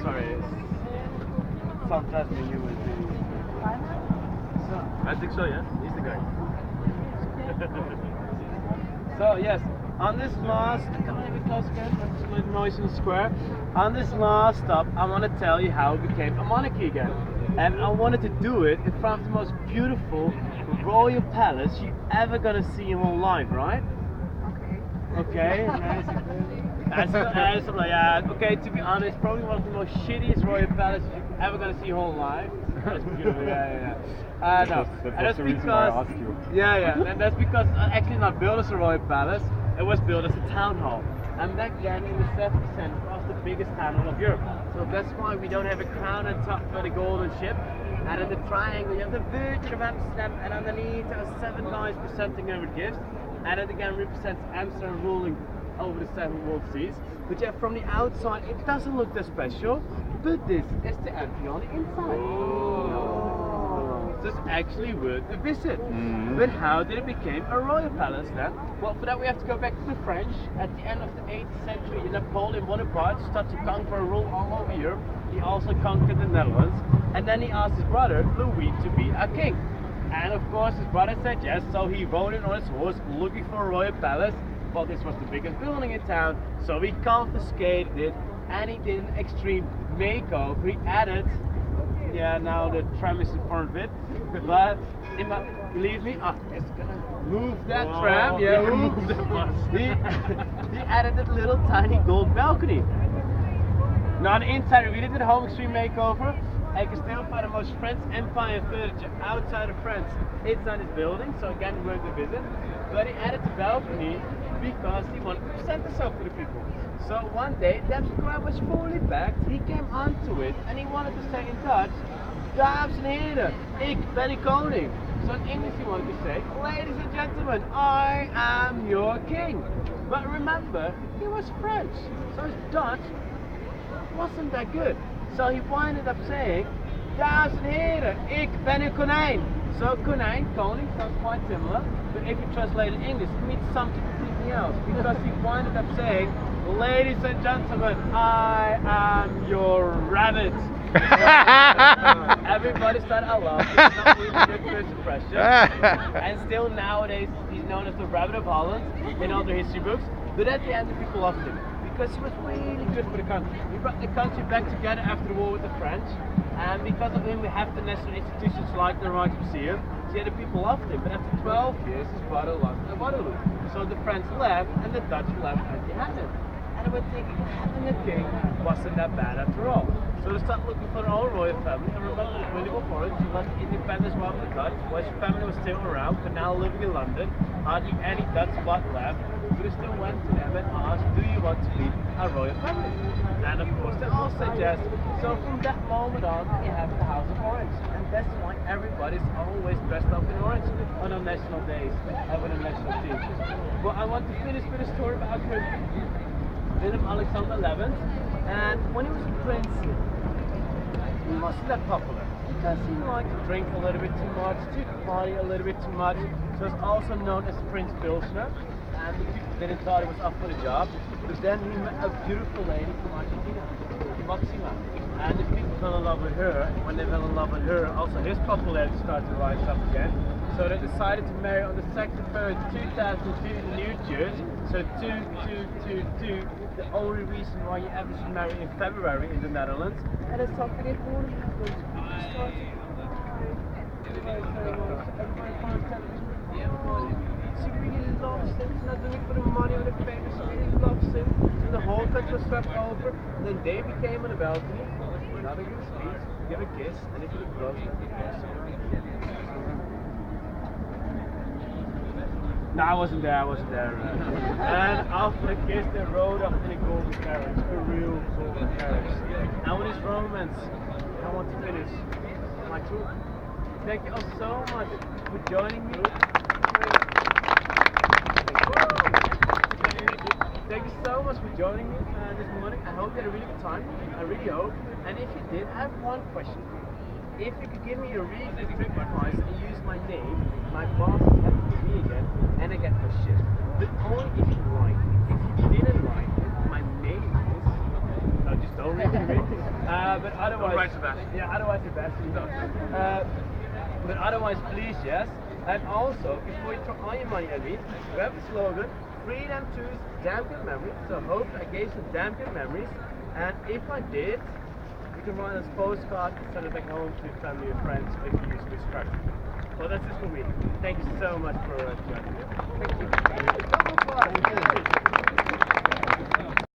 sorry. Sometimes you will be. I think so, yeah. He's the guy. So yes, on this last, come a bit closer again, it's a little noise in the square. On this last stop, I want to tell you how it became a monarchy again. And I wanted to do it in front of the most beautiful royal palace you ever gonna see in one life, right? Okay. Okay, to be honest, probably one of the most shittiest royal palaces you're ever gonna see your whole life. That's beautiful, yeah. No, and that's the reason why I asked you. and that's because actually not built as a royal palace, it was built as a town hall. And back then in the 7th century it was the biggest town hall of Europe. So that's why we don't have a crown on top for the golden ship. And in the triangle you have the Virgin of Amsterdam, and underneath there are 7 guys presenting over gifts. And it again represents Amsterdam ruling over the 7 world seas. But yeah, from the outside it doesn't look that special, but this is the entry on the inside. So it's actually worth a visit. But how did it become a royal palace then? Well, for that we have to go back to the French. At the end of the 8th century, Napoleon Bonaparte started to conquer and rule all over Europe. He also conquered the Netherlands, and then he asked his brother Louis to be a king. And of course his brother said yes, so he rode in on his horse looking for a royal palace. Well, this was the biggest building in town, so he confiscated it and he did an extreme makeover. He added, now the tram is in front of it, but believe me, it's gonna move that tram, move that bus. He added that little tiny gold balcony. Now on the inside we really did a home extreme makeover. I can still find the most French Empire furniture outside of France inside this building, so again worth a visit. But he added the balcony because he wanted to present himself to the people. So one day that square was fully packed, he came onto it and he wanted to say in Dutch, Dames en heren, ik ben de koning. So in English he wanted to say, ladies and gentlemen, I am your king. But remember, he was French, so his Dutch wasn't that good. So he winded up saying, Dames en heren, ik ben een konijn. So konijn, koning, sounds quite similar, but if you translate it in English, it means something completely else. Because he winded up saying, ladies and gentlemen, I am your rabbit. Everybody started a laugh. It's not really good first impression. And still nowadays, he's known as the Rabbit of Holland in all the history books. But at the end, the people loved him because he was really good for the country. He brought the country back together after the war with the French. And because of him, we have the national institutions like the Rijksmuseum. So yeah, the people loved him. But after 12 years, his brother lost at Waterloo. So the French left and the Dutch left empty-handed. And I was thinking, having a king wasn't that bad after all. So they started looking for their own royal family, and remember the William Forest, who was independent from the Dutch, while his family was still around, but now living in London, hardly any Dutch blood left, but they still went to them and asked, do you want to be a royal family? And of course they all said yes. So from that moment on, you have the House of Orange, and that's why everybody's always dressed up in orange on our national days and with a national team. Well, I want to finish with a story about him. Willem Alexander XI, and when he was a prince, he wasn't that popular because he liked to drink a little bit too much, to party a little bit too much. So it's also known as Prince Pilsner, and the people didn't thought he was up for the job. But then he met a beautiful lady from Argentina, Maxima, and the people fell in love with her. When they fell in love with her, also his popularity started to rise up again. So they decided to marry on the 2nd of February 2002 in New Jersey. So 2222, the only reason why you ever should marry in February in the Netherlands. And it's something important happens. People start to everybody finds out she really loves him. She's not doing it for the money or the fame. She really loves him. So the whole country was swept over. And then they became on the balcony. Another good speech, give a kiss, and if you look close, no, I wasn't there. And after the kiss, they rode up in a golden carriage, a real golden carriage. And with this romance, I want to finish my tour. Thank you all so much for joining me. Thank you so much for joining me this morning. I hope you had a really good time. I really hope. And if you did, I have one question for you. If you could give me a really good trick advice and use my name, my boss is happy with me again, and I get my shift. But only if you like it. If you didn't like it, my name is... No, just don't read it. but otherwise, Right, Sebastian. yeah, otherwise Sebastian. But otherwise, please, yes. And also, before you throw all your money at me, we have the slogan: Freedom choose damn good memories. So hope I gave some damn good memories. And if I did, you can write us a postcard and send it back home to your family and friends if you use this card. So that's it for me. Thank you so much for joining me. Thank you.